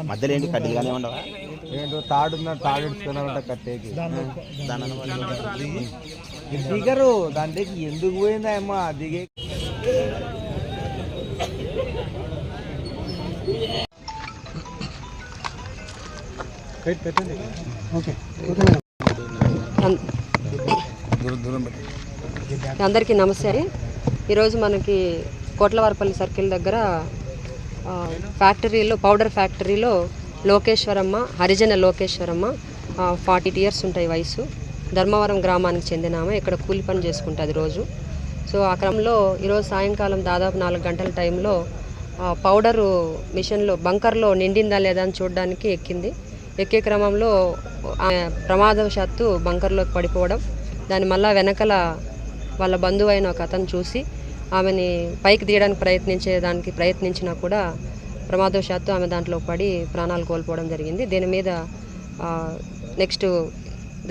మధ్యలో ఏంటి కడ్డీలుగానే ఉండవా? ఏంటో తాడున్న తాడుతున్నా కట్టేకి దిగరు దాంట్లోకి ఎందుకు పోయిందా అమ్మా దిగే. అందరికీ నమస్తే. ఈరోజు మనకి కోట్లవారపల్లి సర్కిల్ దగ్గర ఫ్యాక్టరీలో పౌడర్ ఫ్యాక్టరీలో లోకేశ్వరమ్మ, హరిజన లోకేశ్వరమ్మ 40 years ఉంటాయి వయసు, ధర్మవరం గ్రామానికి చెందిన ఆమె. ఇక్కడ కూలి పని చేసుకుంటుంది రోజు. సో ఆ క్రమంలో ఈరోజు సాయంకాలం దాదాపు 4 గంటల టైంలో పౌడరు మిషన్లో బంకర్లో నిండిందా లేదా అని చూడడానికి ఎక్కింది. ఎక్కే క్రమంలో ప్రమాదవశాత్తు బంకర్లోకి పడిపోవడం, దాని మళ్ళా వెనకల వాళ్ళ బంధువు అయిన ఒక అతను చూసి ఆమెని పైకి తీయడానికి ప్రయత్నించినా కూడా ప్రమాదవశాత్తు ఆమె దాంట్లో పడి ప్రాణాలు కోల్పోవడం జరిగింది. దీని మీద నెక్స్ట్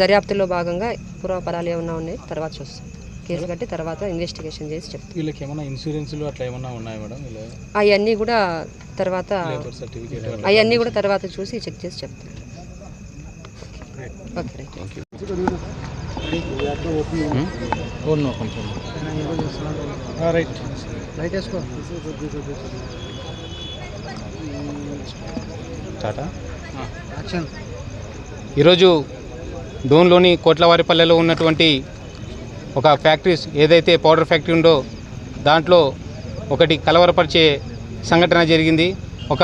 దర్యాప్తులో భాగంగా పూర్వపరాలు ఏమన్నా ఉన్నాయి తర్వాత చూస్తాం. కేసు కట్టి తర్వాత ఇన్వెస్టిగేషన్ చేసి చెప్తాం. వీళ్ళకి ఏమైనా ఇన్సూరెన్స్లు అట్లా ఏమన్నా ఉన్నాయా మేడం? అవన్నీ కూడా తర్వాత చూసి చెక్ చేసి చెప్తాం. Okay, thank you. ఈరోజు డోన్లోని కోట్లవారిపల్లెలో ఉన్నటువంటి ఒక ఫ్యాక్టరీస్ ఏదైతే పౌడర్ ఫ్యాక్టరీ ఉందో దాంట్లో ఒకటి కలవరపరిచే సంఘటన జరిగింది. ఒక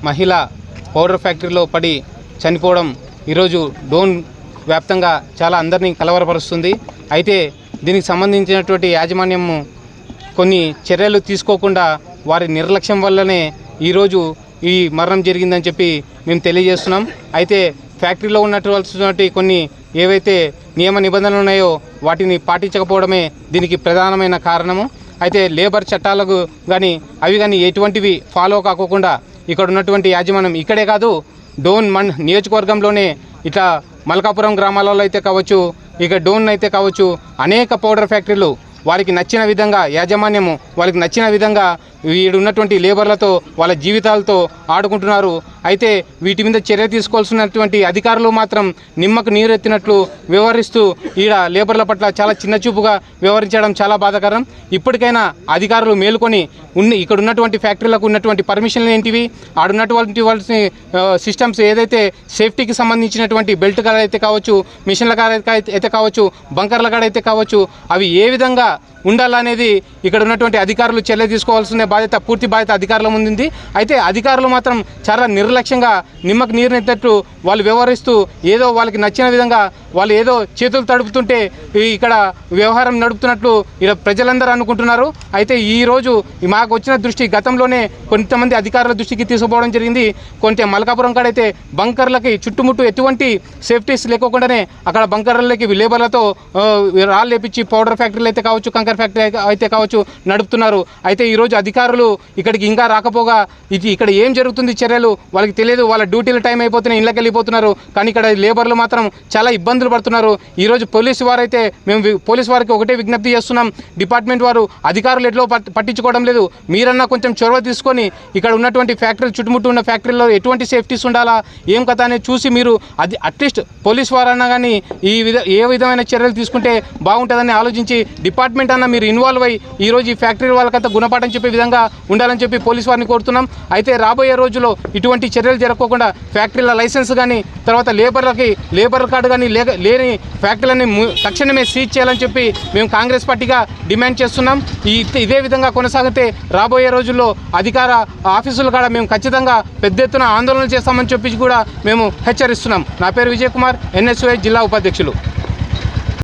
మహిళ పౌడర్ ఫ్యాక్టరీలో పడి చనిపోవడం ఈరోజు డోన్ వ్యాప్తంగా చాలా అందరినీ కలవరపరుస్తుంది. అయితే దీనికి సంబంధించినటువంటి యాజమాన్యం కొన్ని చర్యలు తీసుకోకుండా వారి నిర్లక్ష్యం వల్లనే ఈరోజు ఈ మరణం జరిగిందని చెప్పి మేము తెలియజేస్తున్నాం. అయితే ఫ్యాక్టరీలో ఉన్నటువంటి కొన్ని ఏవైతే నియమ నిబంధనలు ఉన్నాయో వాటిని పాటించకపోవడమే దీనికి ప్రధానమైన కారణము. అయితే లేబర్ చట్టాలకు కానీ ఎటువంటివి ఫాలో కాకోకుండా ఇక్కడ ఉన్నటువంటి యాజమాన్యం ఇక్కడే కాదు డోన్ నియోజకవర్గంలోనే ఇట్లా మల్కాపురం గ్రామాలలో అయితే కావచ్చు, ఇక డోన్ అయితే కావచ్చు, అనేక పౌడర్ ఫ్యాక్టరీలు వారికి నచ్చిన విధంగా యాజమాన్యము వాళ్ళకి నచ్చిన విధంగా వీడున్నటువంటి లేబర్లతో వాళ్ళ జీవితాలతో ఆడుకుంటున్నారు. అయితే వీటి మీద చర్య తీసుకోవాల్సినటువంటి అధికారులు మాత్రం నిమ్మకు నీరెత్తినట్లు వ్యవహరిస్తూ ఈడ లేబర్ల పట్ల చాలా చిన్నచూపుగా వ్యవహరించడం చాలా బాధాకరం. ఇప్పటికైనా అధికారులు మేలుకొని ఇక్కడ ఉన్నటువంటి ఫ్యాక్టరీలకు ఉన్నటువంటి పర్మిషన్లు ఏంటివి, ఆడున్నటువంటి వాళ్ళ సిస్టమ్స్ ఏదైతే సేఫ్టీకి సంబంధించినటువంటి బెల్ట్ కాడ అయితే కావచ్చు, మిషన్ల కాడ అయితే కావచ్చు, బంకర్ల కాడ అయితే కావచ్చు, అవి ఏ విధంగా ఉండాలనేది ఇక్కడ ఉన్నటువంటి అధికారులు చర్య తీసుకోవాల్సిన పూర్తి బాధ్యత అధికారుల ముందుంది. అయితే అధికారులు మాత్రం చాలా నిర్లక్ష్యంగా నిమ్మకు నీరునెత్తట్టు వాళ్ళు వ్యవహరిస్తూ ఏదో వాళ్ళకి నచ్చిన విధంగా వాళ్ళు ఏదో చేతులు తడుపుతుంటే ఇక్కడ వ్యవహారం నడుపుతున్నట్లు ఇక్కడ ప్రజలందరూ అనుకుంటున్నారు. అయితే ఈరోజు మాకు వచ్చిన దృష్టి గతంలోనే కొంతమంది అధికారుల దృష్టికి తీసుకుపోవడం జరిగింది. మల్కాపురం కాడైతే బంకర్లకి చుట్టుముట్టు ఎటువంటి సేఫ్టీస్ లేకోకుండానే అక్కడ బంకర్లకి లేబర్లతో రాళ్ళు లేపించి పౌడర్ ఫ్యాక్టరీలు అయితే కావచ్చు, కంకర్ ఫ్యాక్టరీ అయితే కావచ్చు నడుపుతున్నారు. అయితే ఈరోజు అధికారులు ఇక్కడికి ఇంకా రాకపోగా ఇక్కడ ఏం జరుగుతుంది చర్యలు వాళ్ళకి తెలియదు. వాళ్ళ డ్యూటీల టైం అయిపోతున్నాయి, ఇళ్ళకి వెళ్ళిపోతున్నారు. కానీ ఇక్కడ లేబర్లు మాత్రం చాలా ఇబ్బందులు పడుతున్నారు. ఈరోజు పోలీసు వారైతే మేము పోలీసు వారికి ఒకటే విజ్ఞప్తి చేస్తున్నాం, డిపార్ట్మెంట్ వారు అధికారులు ఎట్లో పట్టించుకోవడం లేదు. మీరన్నా కొంచెం చొరవ తీసుకొని ఇక్కడ ఉన్నటువంటి ఫ్యాక్టరీలు చుట్టుముట్టు ఉన్న ఫ్యాక్టరీలో ఎటువంటి సేఫ్టీస్ ఉండాలా ఏం కథ అనేది చూసి మీరు అది అట్లీస్ట్ పోలీసు వారన్నా కానీ ఏ విధమైన చర్యలు తీసుకుంటే బాగుంటుందని ఆలోచించి డిపార్ట్మెంట్ అన్న మీరు ఇన్వాల్వ్ అయ్యి ఈరోజు ఈ ఫ్యాక్టరీ వాళ్ళకంతా గుణపాఠం చెప్పే విధంగా ఉండాలని చెప్పి పోలీసు వారిని కోరుతున్నాం. అయితే రాబోయే రోజుల్లో ఇటువంటి చర్యలు జరగకుండా ఫ్యాక్టరీల లైసెన్స్ కానీ తర్వాత లేబర్ కార్డు కానీ లేని ఫ్యాక్టరీలని తక్షణమే సీజ్ చేయాలని చెప్పి మేము కాంగ్రెస్ పార్టీగా డిమాండ్ చేస్తున్నాం. ఇదే విధంగా కొనసాగితే రాబోయే రోజుల్లో అధికార ఆఫీసులు కూడా మేము ఖచ్చితంగా పెద్ద ఎత్తున ఆందోళన చేస్తామని చెప్పి కూడా మేము హెచ్చరిస్తున్నాం. నా పేరు విజయ్ కుమార్, NSY జిల్లా ఉపాధ్యక్షులు.